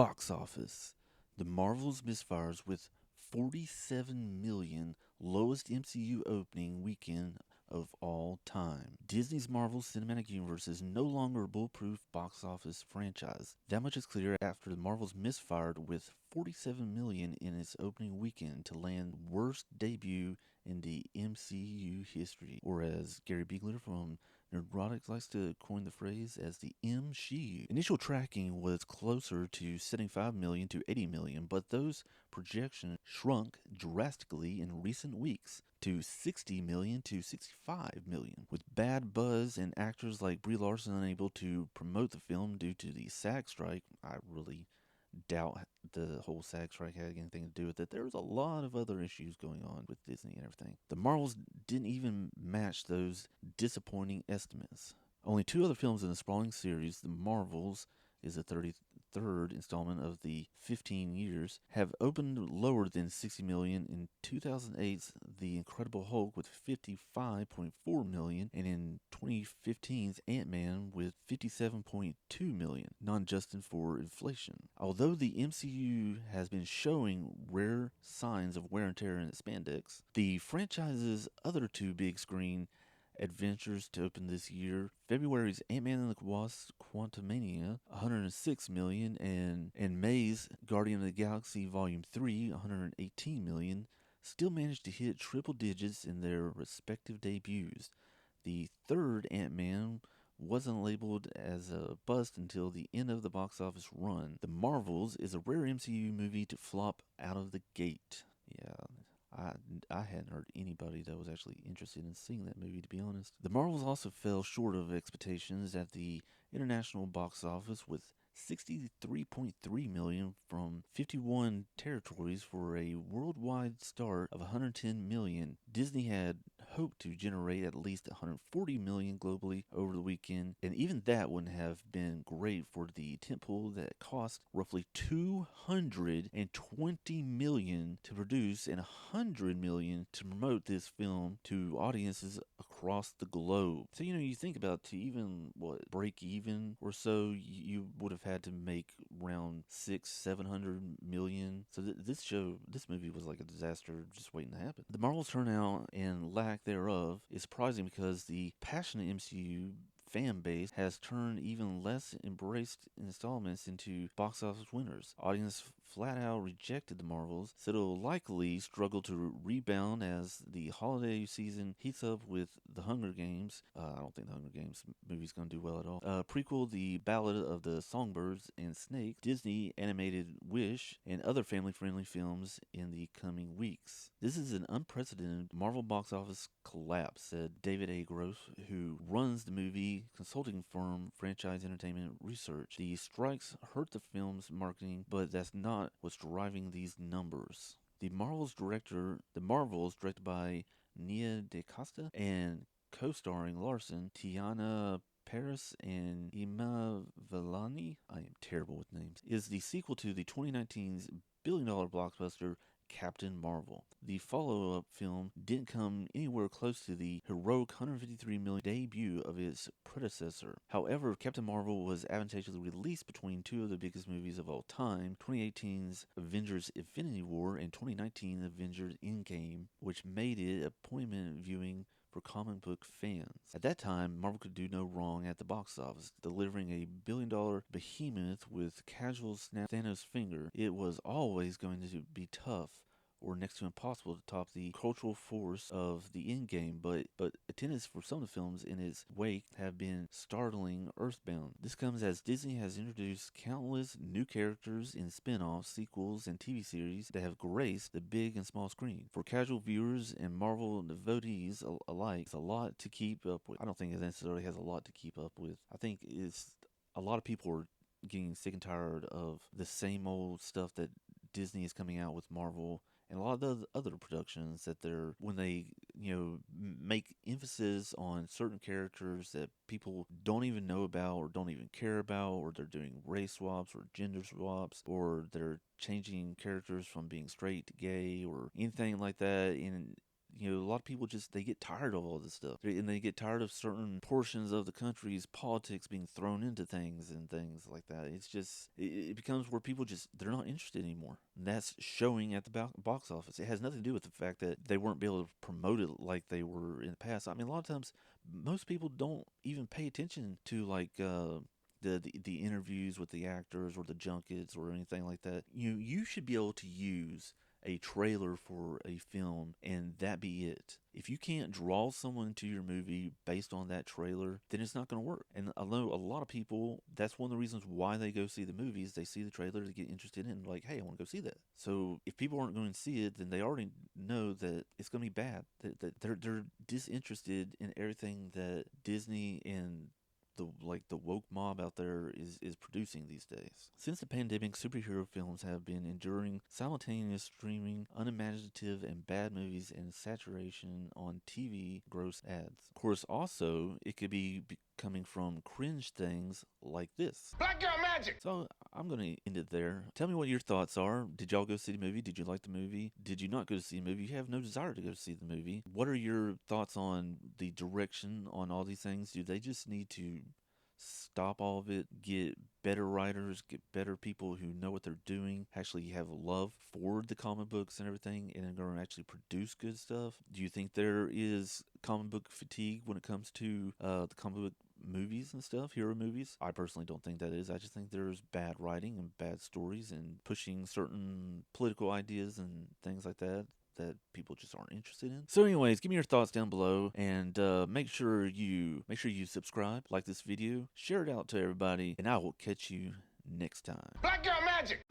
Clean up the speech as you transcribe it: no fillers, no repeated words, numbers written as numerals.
Box office. The Marvels misfires with 47 million, lowest MCU opening weekend of all time. Disney's Marvel Cinematic Universe is no longer a bulletproof box office franchise. That much is clear after the Marvels misfired with 47 million in its opening weekend to land worst debut in the MCU history, or as Gary Biegler from Nerdrotics likes to coin the phrase as the MCU. Initial tracking was closer to 75 million to 80 million, but those projections shrunk drastically in recent weeks to 60 million to 65 million. With bad buzz and actors like Brie Larson unable to promote the film due to the SAG strike, I really doubt the whole SAG strike had anything to do with it. There was a lot of other issues going on with Disney and everything. The Marvels didn't even match those disappointing estimates. Only two other films in the sprawling series, The Marvels is the 33rd installment of the 15 years, have opened lower than 60 million in 2008's The Incredible Hulk with 55.4 million, and in 2015's Ant-Man with 57.2 million, non-adjusted for inflation. Although the MCU has been showing rare signs of wear and tear in its spandex, the franchise's other two big screen adventures to open this year. February's Ant-Man and the Wasp Quantumania, 106 million, and May's Guardian of the Galaxy Volume 3, 118 million, still managed to hit triple digits in their respective debuts. The third Ant-Man wasn't labeled as a bust until the end of the box office run. The Marvels is a rare MCU movie to flop out of the gate. Yeah, I hadn't heard anybody that was actually interested in seeing that movie, to be honest. The Marvels also fell short of expectations at the international box office with 63.3 million from 51 territories for a worldwide start of 110 million. Disney had hoped to generate at least 140 million globally over the weekend, and even that wouldn't have been great for the tentpole that cost roughly 220 million to produce and 100 million to promote this film to audiences across the globe. So you think about, to even break even or so, you would have had to make around 600-700 million. So this movie was like a disaster just waiting to happen. The Marvel's turnout and lack thereof is surprising because the passionate MCU fan base has turned even less embraced installments into box office winners. Audience flat out rejected the Marvels, so it'll likely struggle to rebound as the holiday season heats up with The Hunger Games. I don't think The Hunger Games movie's going to do well at all. Prequel, The Ballad of the Songbirds and Snakes, Disney animated Wish, and other family-friendly films in the coming weeks. This is an unprecedented Marvel box office collapse, said David A. Gross, who runs the movie consulting firm Franchise Entertainment Research. The strikes hurt the film's marketing, but that's not what's driving these numbers. The Marvels, directed by Nia DaCosta and co-starring Larson, Tiana Paris, and Ima Vellani, I am terrible with names, is the sequel to the 2019's billion-dollar blockbuster Captain Marvel. The follow-up film didn't come anywhere close to the heroic 153 million debut of its predecessor. However, Captain Marvel was advantageously released between two of the biggest movies of all time, 2018's Avengers Infinity War and 2019's Avengers Endgame, which made it appointment viewing for comic book fans. At that time, Marvel could do no wrong at the box office, delivering a billion-dollar behemoth with casual snap Thanos' finger. It was always going to be tough or next to impossible to top the cultural force of the Endgame, but attendance for some of the films in its wake have been startling earthbound. This comes as Disney has introduced countless new characters in spin-offs, sequels, and TV series that have graced the big and small screen. For casual viewers and Marvel devotees alike, it's a lot to keep up with. I don't think it necessarily has a lot to keep up with. I think it's a lot of people are getting sick and tired of the same old stuff that Disney is coming out with Marvel and a lot of the other productions that when they make emphasis on certain characters that people don't even know about or don't even care about, or they're doing race swaps or gender swaps, or they're changing characters from being straight to gay or anything like that. And a lot of people just, they get tired of all this stuff. And they get tired of certain portions of the country's politics being thrown into things and things like that. It's just, it becomes where people just, they're not interested anymore. And that's showing at the box office. It has nothing to do with the fact that they weren't able to promote it like they were in the past. I mean, a lot of times, most people don't even pay attention to like the interviews with the actors or the junkets or anything like that. You should be able to use a trailer for a film and that be it. If you can't draw someone to your movie based on that trailer, then it's not going to work. And I know a lot of people, that's one of the reasons why they go see the movies. They see the trailer to get interested in, like, hey, I want to go see that. So if people aren't going to see it, then they already know that it's going to be bad. That they're disinterested in everything that Disney and the woke mob out there is producing these days. Since the pandemic, superhero films have been enduring simultaneous streaming, unimaginative and bad movies, and saturation on TV gross ads. Of course, also it could be coming from cringe things like this. Black Girl Magic! So I'm going to end it there. Tell me what your thoughts are. Did y'all go see the movie? Did you like the movie? Did you not go to see the movie? You have no desire to go see the movie. What are your thoughts on the direction on all these things? Do they just need to stop all of it, get better writers, get better people who know what they're doing, actually have love for the comic books and everything, and are going to actually produce good stuff? Do you think there is comic book fatigue when it comes to the comic book movies and stuff, hero movies? I personally don't think that is. I just think there's bad writing and bad stories and pushing certain political ideas and things like that people just aren't interested in. So anyways, give me your thoughts down below, and make sure you subscribe, like this video, share it out to everybody, and I will catch you next time. Black Girl Magic!